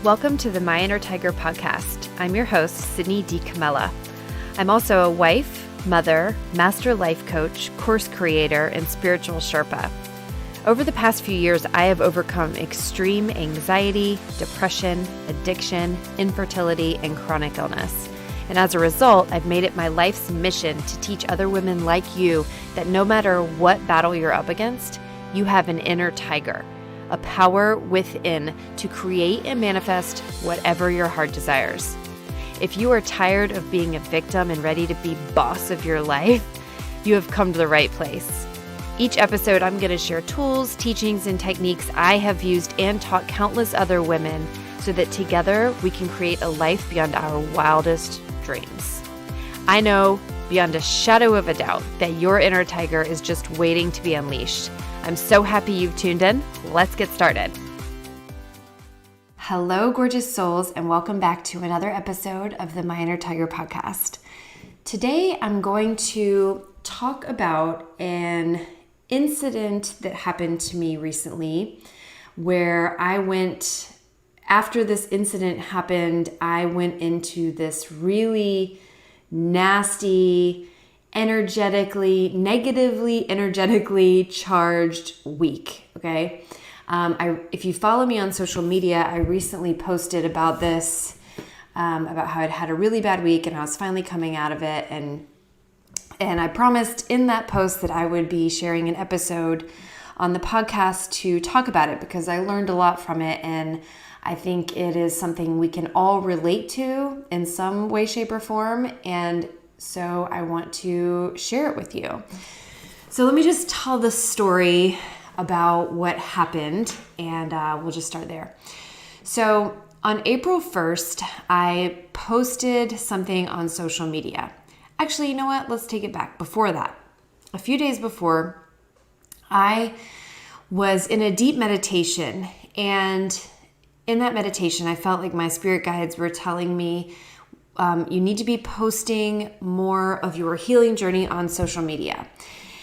Welcome to the My Inner Tiger podcast. I'm your host, Sydney D. Camella. I'm also a wife, mother, master life coach, course creator, and spiritual Sherpa. Over the past few years, I have overcome extreme anxiety, depression, addiction, infertility, and chronic illness. And as a result, I've made it my life's mission to teach other women like you that no matter what battle you're up against, you have an inner tiger, a power within to create and manifest whatever your heart desires. If you are tired of being a victim and ready to be boss of your life, you have come to the right place. Each episode, I'm going to share tools, teachings, and techniques I have used and taught countless other women so that together we can create a life beyond our wildest dreams. I know beyond a shadow of a doubt that your inner tiger is just waiting to be unleashed. I'm so happy you've tuned in. Let's get started. Hello, gorgeous souls, and welcome back to another episode of the My Inner Tiger podcast. Today, I'm going to talk about an incident that happened to me recently where after this incident happened, I went into this really nasty, negatively energetically charged week, okay? If you follow me on social media, I recently posted about this, about how I'd had a really bad week and I was finally coming out of it. And I promised in that post that I would be sharing an episode on the podcast to talk about it because I learned a lot from it. And I think it is something we can all relate to in some way, shape, or form. And so I want to share it with you. So let me just tell the story about what happened, and we'll just start there. So on April 1st, I posted something on social media. Actually, you know what? Let's take it back. Before that, a few days before, I was in a deep meditation, and in that meditation, I felt like my spirit guides were telling me, you need to be posting more of your healing journey on social media.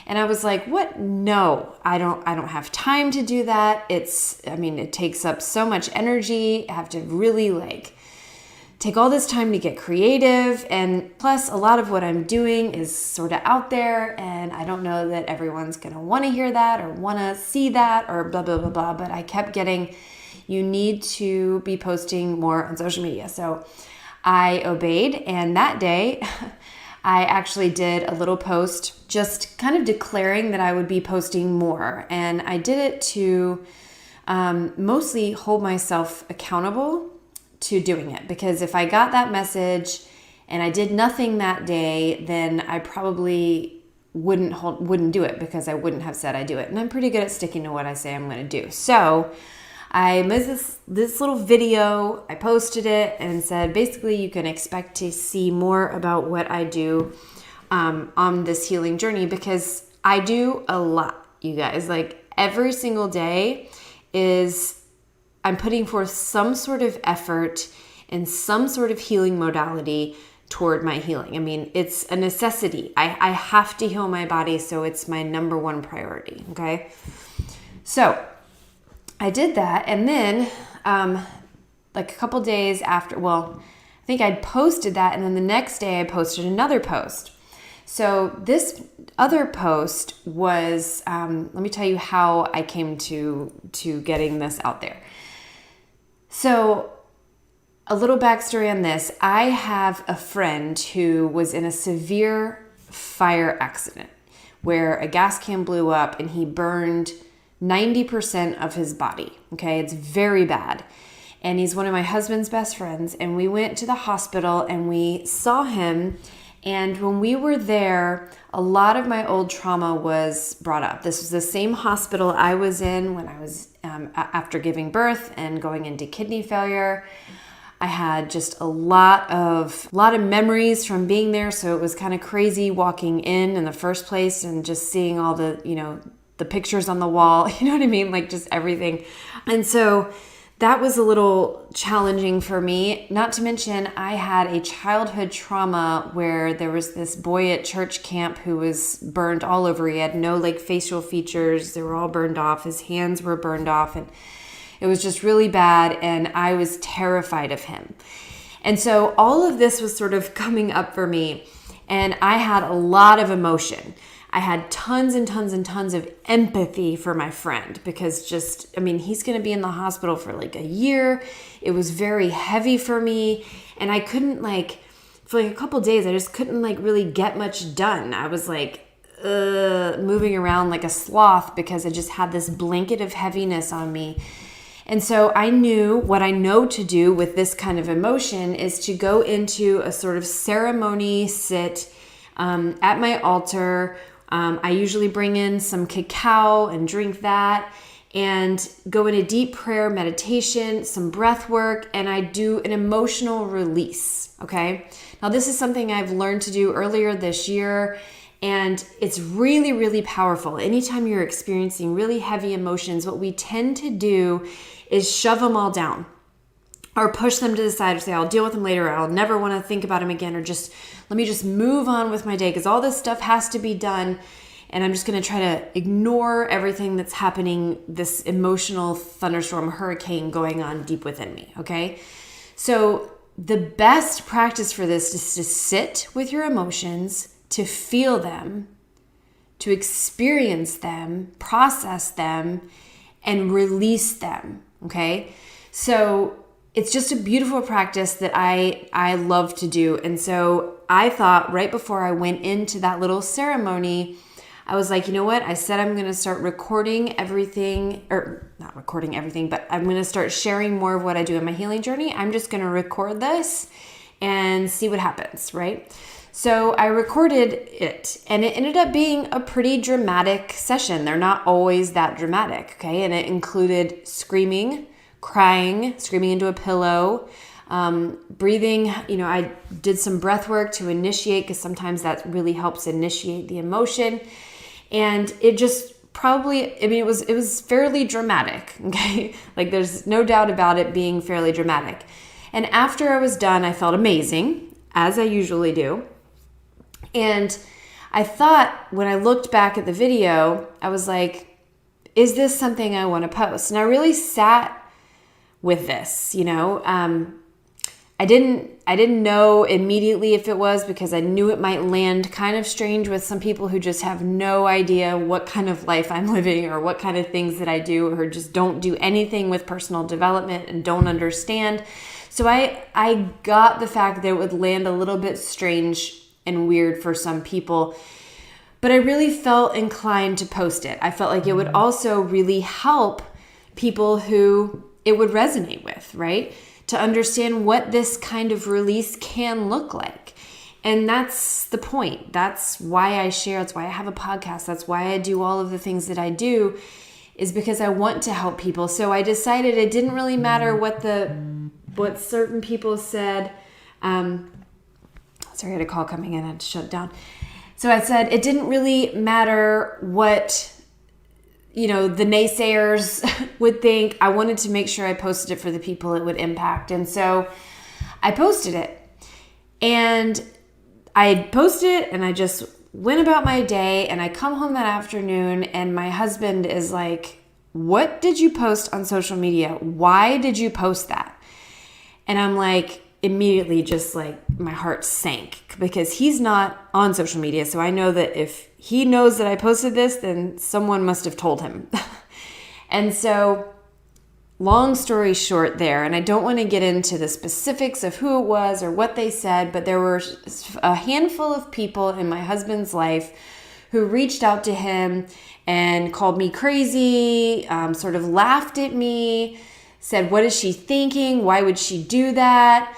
And I was like, what? No, I don't have time to do that. It takes up so much energy. I have to really take all this time to get creative. And plus a lot of what I'm doing is sort of out there. And I don't know that everyone's going to want to hear that or want to see that or blah, blah, blah, blah. But I kept getting, you need to be posting more on social media. So I obeyed, and that day I actually did a little post just kind of declaring that I would be posting more. And I did it to mostly hold myself accountable to doing it, because if I got that message and I did nothing that day, then I probably wouldn't do it because I wouldn't have said I do it. And I'm pretty good at sticking to what I say I'm going to do. So I made this little video, I posted it and said, basically you can expect to see more about what I do on this healing journey, because I do a lot, you guys. Every single day I'm putting forth some sort of effort and some sort of healing modality toward my healing. It's a necessity. I have to heal my body, so it's my number one priority, okay? So I did that, and then a couple days after, I think I'd posted that, and then the next day I posted another post. So this other post was, let me tell you how I came to getting this out there. So a little backstory on this. I have a friend who was in a severe fire accident where a gas can blew up and he burned 90% of his body. Okay, it's very bad. And he's one of my husband's best friends. And we went to the hospital and we saw him. And when we were there, a lot of my old trauma was brought up. This was the same hospital I was in when I was after giving birth and going into kidney failure. I had just a lot of memories from being there. So it was kind of crazy walking in the first place and just seeing all the pictures on the wall, you know what I mean? Just everything. And so that was a little challenging for me. Not to mention, I had a childhood trauma where there was this boy at church camp who was burned all over. He had no facial features. They were all burned off. His hands were burned off. And It was just really bad, and I was terrified of him. And so all of this was sort of coming up for me, and I had a lot of emotion. I had tons and tons and tons of empathy for my friend because he's going to be in the hospital for like a year. It was very heavy for me, and I couldn't for like a couple days, I just couldn't really get much done. I was moving around like a sloth because I just had this blanket of heaviness on me. And so I knew what I know to do with this kind of emotion is to go into a sort of ceremony sit at my altar. I usually bring in some cacao and drink that and go in a deep prayer meditation, some breath work, and I do an emotional release, okay? Now, this is something I've learned to do earlier this year, and it's really, really powerful. Anytime you're experiencing really heavy emotions, what we tend to do is shove them all down or push them to the side or say, I'll deal with them later. I'll never want to think about them again, or just let me just move on with my day because all this stuff has to be done. And I'm just going to try to ignore everything that's happening, this emotional thunderstorm, hurricane going on deep within me, okay? So the best practice for this is to sit with your emotions, to feel them, to experience them, process them, and release them, okay? So it's just a beautiful practice that I love to do. And so I thought right before I went into that little ceremony, I was like, you know what? I said I'm going to start recording everything, or not recording everything, but I'm going to start sharing more of what I do in my healing journey. I'm just going to record this and see what happens, right? So I recorded it, and it ended up being a pretty dramatic session. They're not always that dramatic, okay? And it included screaming, crying, screaming into a pillow, breathing. I did some breath work to initiate, because sometimes that really helps initiate the emotion. And it just it was fairly dramatic, okay? There's no doubt about it being fairly dramatic. And after I was done, I felt amazing, as I usually do. And I thought, when I looked back at the video, I was like, is this something I want to post? And I really sat with this, I didn't know immediately if it was, because I knew it might land kind of strange with some people who just have no idea what kind of life I'm living or what kind of things that I do, or just don't do anything with personal development and don't understand. So I got the fact that it would land a little bit strange and weird for some people, but I really felt inclined to post it. I felt like it would also really help people who it would resonate with, right? To understand what this kind of release can look like. And that's the point. That's why I share. That's why I have a podcast. That's why I do all of the things that I do, is because I want to help people. So I decided it didn't really matter what certain people said. Sorry, I had a call coming in. I had to shut it down. So I said it didn't really matter what the naysayers would think. I wanted to make sure I posted it for the people it would impact. And so I posted it. And I posted it, and I just went about my day, and I come home that afternoon, and my husband is like, what did you post on social media? Why did you post that? And I'm like, immediately just my heart sank, because he's not on social media. So I know that if he knows that I posted this, then someone must have told him. And so long story short there, and I don't want to get into the specifics of who it was or what they said, but there were a handful of people in my husband's life who reached out to him and called me crazy, sort of laughed at me, said, what is she thinking? Why would she do that?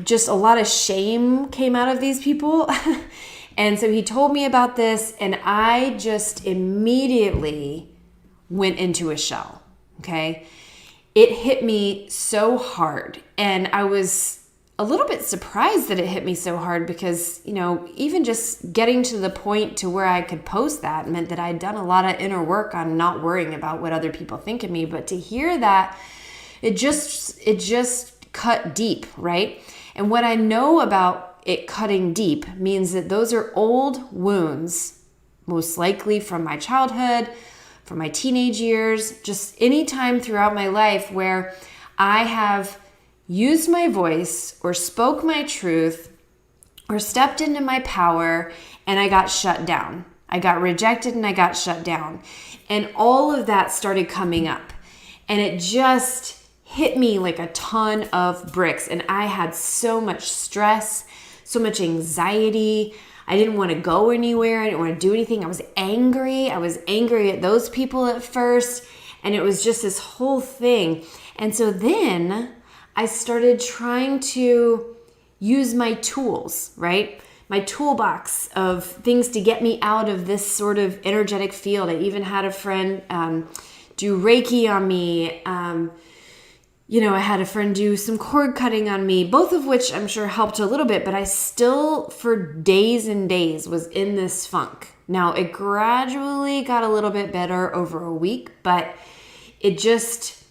Just a lot of shame came out of these people. And so he told me about this, and I just immediately went into a shell. Okay. It hit me so hard, and I was a little bit surprised that it hit me so hard, because, even just getting to the point to where I could post that meant that I'd done a lot of inner work on not worrying about what other people think of me. But to hear that, it just cut deep, right? And what I know about it cutting deep means that those are old wounds, most likely from my childhood, from my teenage years, just any time throughout my life where I have used my voice or spoke my truth or stepped into my power and I got shut down. I got rejected and I got shut down. And all of that started coming up. And it just hit me like a ton of bricks. And I had so much stress, so much anxiety. I didn't want to go anywhere. I didn't want to do anything. I was angry. I was angry at those people at first. And it was just this whole thing. And so then I started trying to use my tools, right? My toolbox of things to get me out of this sort of energetic field. I even had a friend do Reiki on me. I had a friend do some cord cutting on me, both of which I'm sure helped a little bit, but I still, for days and days, was in this funk. Now, it gradually got a little bit better over a week, but it just,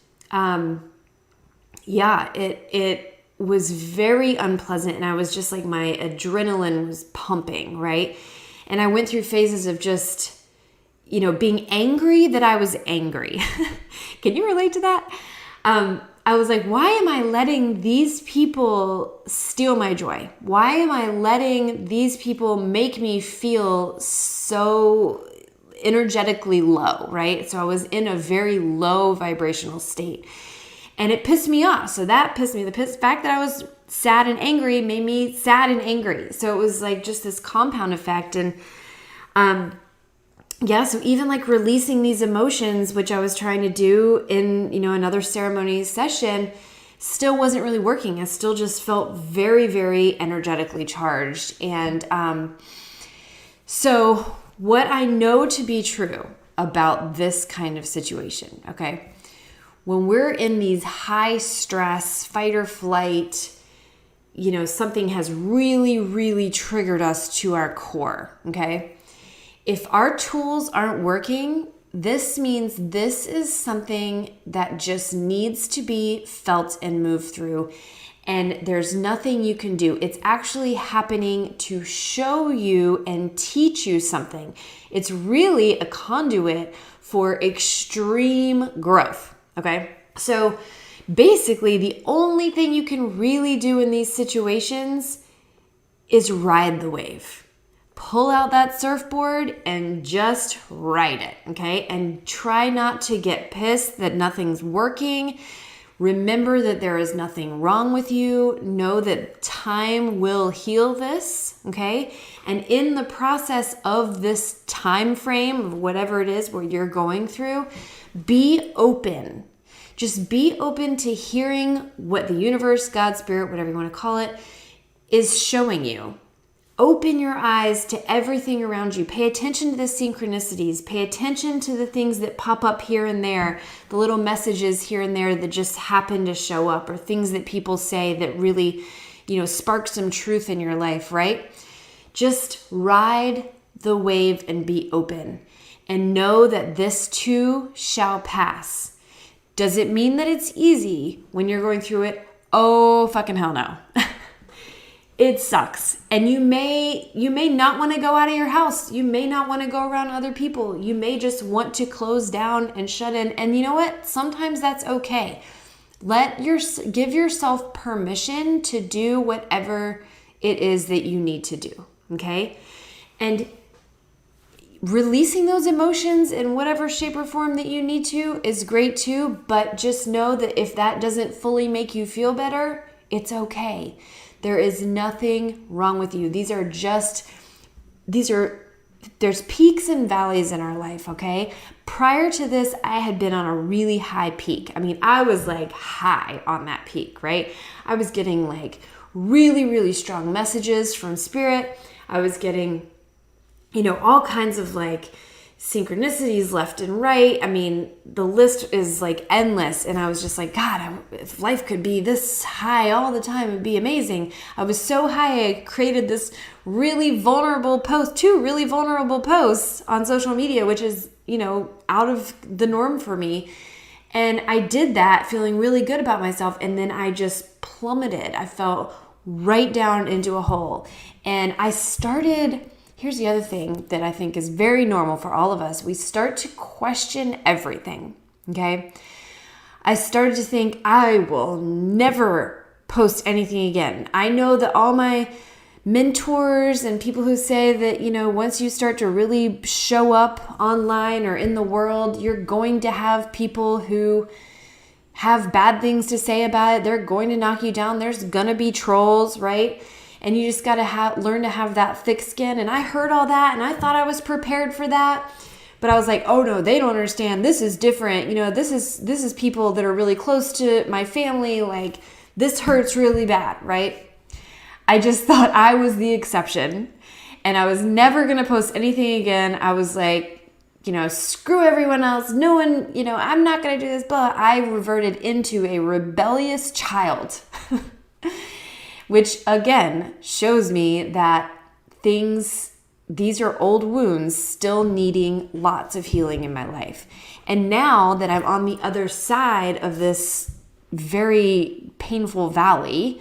it was very unpleasant. And I was just like, my adrenaline was pumping, right? And I went through phases of just, being angry that I was angry. Can you relate to that? I was like, why am I letting these people steal my joy? Why am I letting these people make me feel so energetically low, right? So I was in a very low vibrational state. And it pissed me off. So that pissed me. The fact that I was sad and angry made me sad and angry. So it was like just this compound effect. And so even like releasing these emotions, which I was trying to do in, another ceremony session, still wasn't really working. I still just felt very, very energetically charged. And so what I know to be true about this kind of situation, okay? When we're in these high stress, fight or flight, something has really, really triggered us to our core, okay? If our tools aren't working, this means this is something that just needs to be felt and moved through. And there's nothing you can do. It's actually happening to show you and teach you something. It's really a conduit for extreme growth. Okay, so basically the only thing you can really do in these situations is ride the wave. Pull out that surfboard and just ride it, okay? And try not to get pissed that nothing's working. Remember that there is nothing wrong with you. Know that time will heal this, okay? And in the process of this time frame of whatever it is where you're going through, be open. Just be open to hearing what the universe, God, spirit, whatever you want to call it, is showing you. Open your eyes to everything around you. Pay attention to the synchronicities. Pay attention to the things that pop up here and there, the little messages here and there that just happen to show up, or things that people say that really, spark some truth in your life, right? Just ride the wave and be open. And know that this too shall pass. Does it mean that it's easy when you're going through it? Oh, fucking hell no. It sucks. And you may not want to go out of your house. You may not want to go around other people. You may just want to close down and shut in. And you know what? Sometimes that's okay. Give yourself permission to do whatever it is that you need to do. Okay? And releasing those emotions in whatever shape or form that you need to is great too. But just know that if that doesn't fully make you feel better, it's okay. There is nothing wrong with you. There's peaks and valleys in our life, okay? Prior to this, I had been on a really high peak. I mean, I was like high on that peak, right? I was getting like really, really strong messages from spirit. I was getting, all kinds of like synchronicities left and right. I mean, the list is like endless. And I was just like, God, if life could be this high all the time, it'd be amazing. I was so high, I created this two really vulnerable posts on social media, which is, out of the norm for me. And I did that feeling really good about myself. And then I just plummeted. I fell right down into a hole. And I started here's the other thing that I think is very normal for all of us. We start to question everything, okay? I started to think, I will never post anything again. I know that all my mentors and people who say that, once you start to really show up online or in the world, you're going to have people who have bad things to say about it. They're going to knock you down. There's going to be trolls, right? And you just got to learn to have that thick skin. And I heard all that and I thought I was prepared for that. But I was like, oh no, they don't understand. This is different. This is people that are really close to my family. Like, this hurts really bad, right? I just thought I was the exception and I was never going to post anything again. I was like, screw everyone else. No one, I'm not going to do this. But I reverted into a rebellious child, which again shows me that these are old wounds still needing lots of healing in my life. And now that I'm on the other side of this very painful valley,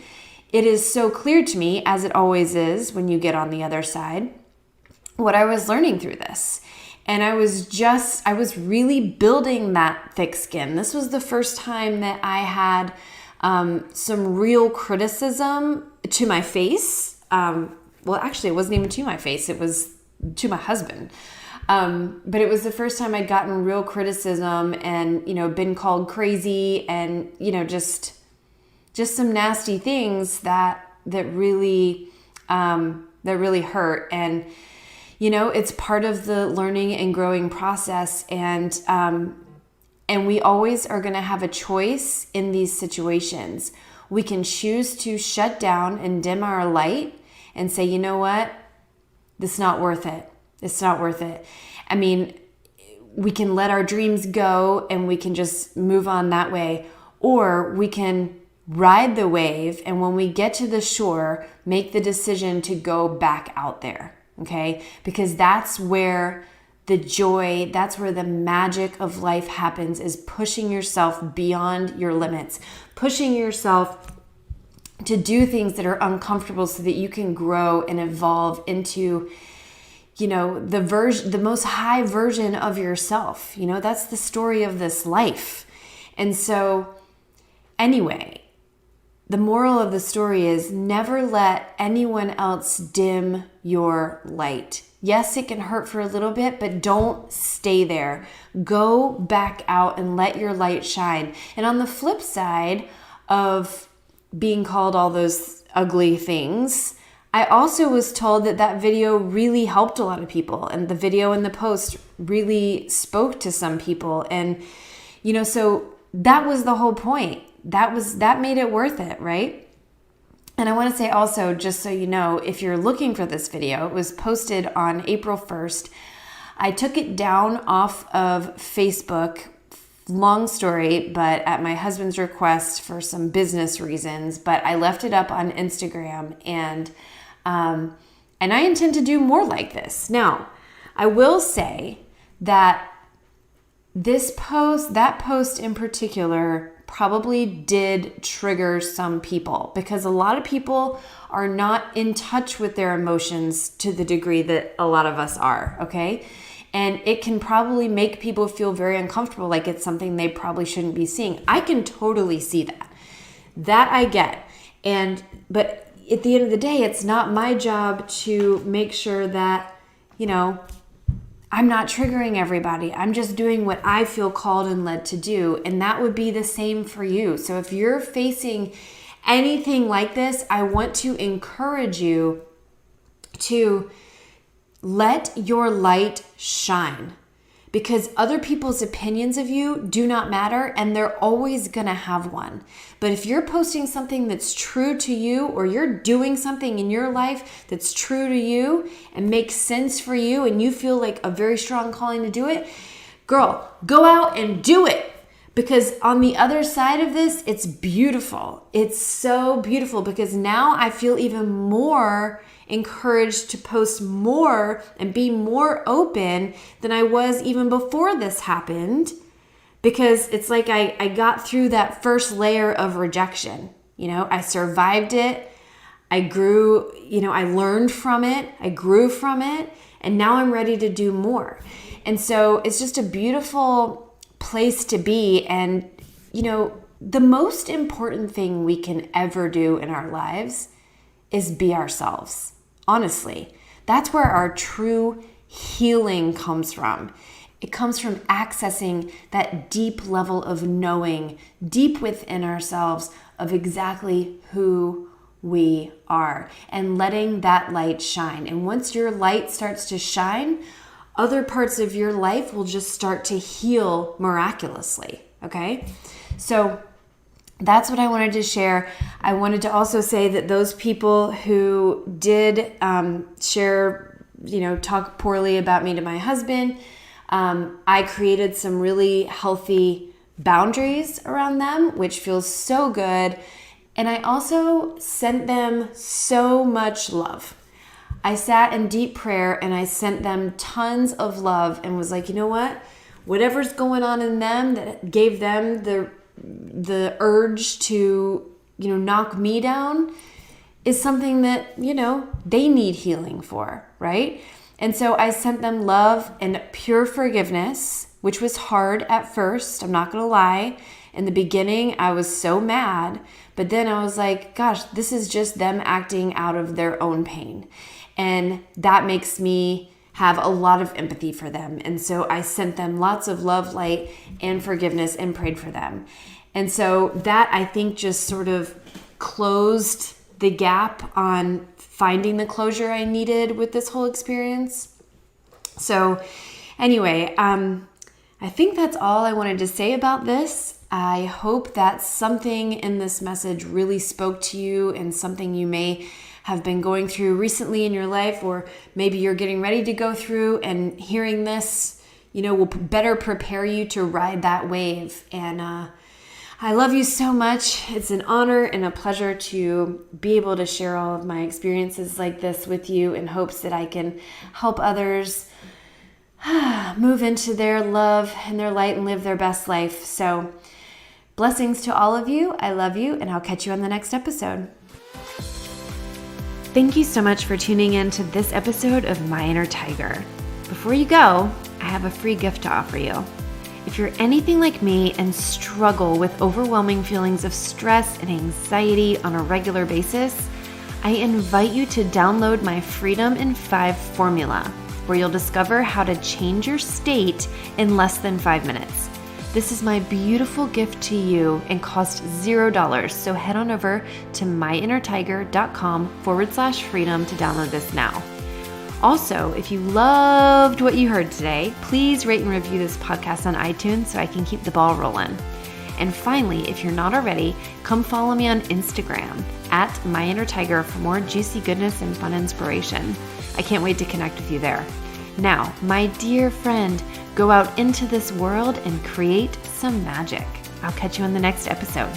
it is so clear to me, as it always is when you get on the other side, what I was learning through this. And I was really building that thick skin. This was the first time that I had some real criticism to my face. Well, actually, it wasn't even to my face. It was to my husband. But it was the first time I'd gotten real criticism and, been called crazy and, just some nasty things that really hurt. And, it's part of the learning and growing process. And we always are going to have a choice in these situations. We can choose to shut down and dim our light and say, you know what? This is not worth it. It's not worth it. I mean, we can let our dreams go and we can just move on that way. Or we can ride the wave and when we get to the shore, make the decision to go back out there, okay? Because that's where the joy, that's where the magic of life happens, is pushing yourself beyond your limits, pushing yourself to do things that are uncomfortable so that you can grow and evolve into, the most high version of yourself. That's the story of this life. And so anyway, the moral of the story is never let anyone else dim your light. Yes, it can hurt for a little bit, but don't stay there. Go back out and let your light shine. And on the flip side of being called all those ugly things, I also was told that video really helped a lot of people. And the video and the post really spoke to some people. And, so that was the whole point. That made it worth it, right? And I want to say also, just so you know, if you're looking for this video, it was posted on April 1st. I took it down off of Facebook. Long story, but at my husband's request for some business reasons, but I left it up on Instagram and I intend to do more like this. Now, I will say that that post in particular probably did trigger some people because a lot of people are not in touch with their emotions to the degree that a lot of us are, okay? And it can probably make people feel very uncomfortable, like it's something they probably shouldn't be seeing. I can totally see that. That I get. But at the end of the day, it's not my job to make sure that, I'm not triggering everybody. I'm just doing what I feel called and led to do. And that would be the same for you. So if you're facing anything like this, I want to encourage you to let your light shine, because other people's opinions of you do not matter and they're always going to have one. But if you're posting something that's true to you, or you're doing something in your life that's true to you and makes sense for you and you feel like a very strong calling to do it, girl, go out and do it. Because on the other side of this, it's beautiful. It's so beautiful because now I feel even more encouraged to post more and be more open than I was even before this happened, because it's like I got through that first layer of rejection. I survived it. I grew, I learned from it, I grew from it, and now I'm ready to do more. And so it's just a beautiful place to be. And, the most important thing we can ever do in our lives is be ourselves. Honestly, that's where our true healing comes from. It comes from accessing that deep level of knowing deep within ourselves of exactly who we are and letting that light shine. And once your light starts to shine, other parts of your life will just start to heal miraculously. Okay? So that's what I wanted to share. I wanted to also say that those people who did share, talk poorly about me to my husband, I created some really healthy boundaries around them, which feels so good. And I also sent them so much love. I sat in deep prayer and I sent them tons of love and was like, you know what? Whatever's going on in them that gave them the urge to, knock me down is something that, they need healing for, right? And so I sent them love and pure forgiveness, which was hard at first. I'm not going to lie. In the beginning, I was so mad, but then I was like, gosh, this is just them acting out of their own pain. And that makes me have a lot of empathy for them. And so I sent them lots of love, light, and forgiveness and prayed for them. And so that, I think, just sort of closed the gap on finding the closure I needed with this whole experience. So anyway, I think that's all I wanted to say about this. I hope that something in this message really spoke to you and something you may have been going through recently in your life, or maybe you're getting ready to go through, and hearing this, will better prepare you to ride that wave. And I love you so much. It's an honor and a pleasure to be able to share all of my experiences like this with you in hopes that I can help others move into their love and their light and live their best life. So blessings to all of you. I love you, and I'll catch you on the next episode. Thank you so much for tuning in to this episode of My Inner Tiger. Before you go, I have a free gift to offer you. If you're anything like me and struggle with overwhelming feelings of stress and anxiety on a regular basis, I invite you to download my Freedom in 5 formula, where you'll discover how to change your state in less than 5 minutes. This is my beautiful gift to you and costs $0. So head on over to myinnertiger.com/freedom to download this now. Also, if you loved what you heard today, please rate and review this podcast on iTunes so I can keep the ball rolling. And finally, if you're not already, come follow me on Instagram @myinnertiger for more juicy goodness and fun inspiration. I can't wait to connect with you there. Now, my dear friend, go out into this world and create some magic. I'll catch you in the next episode.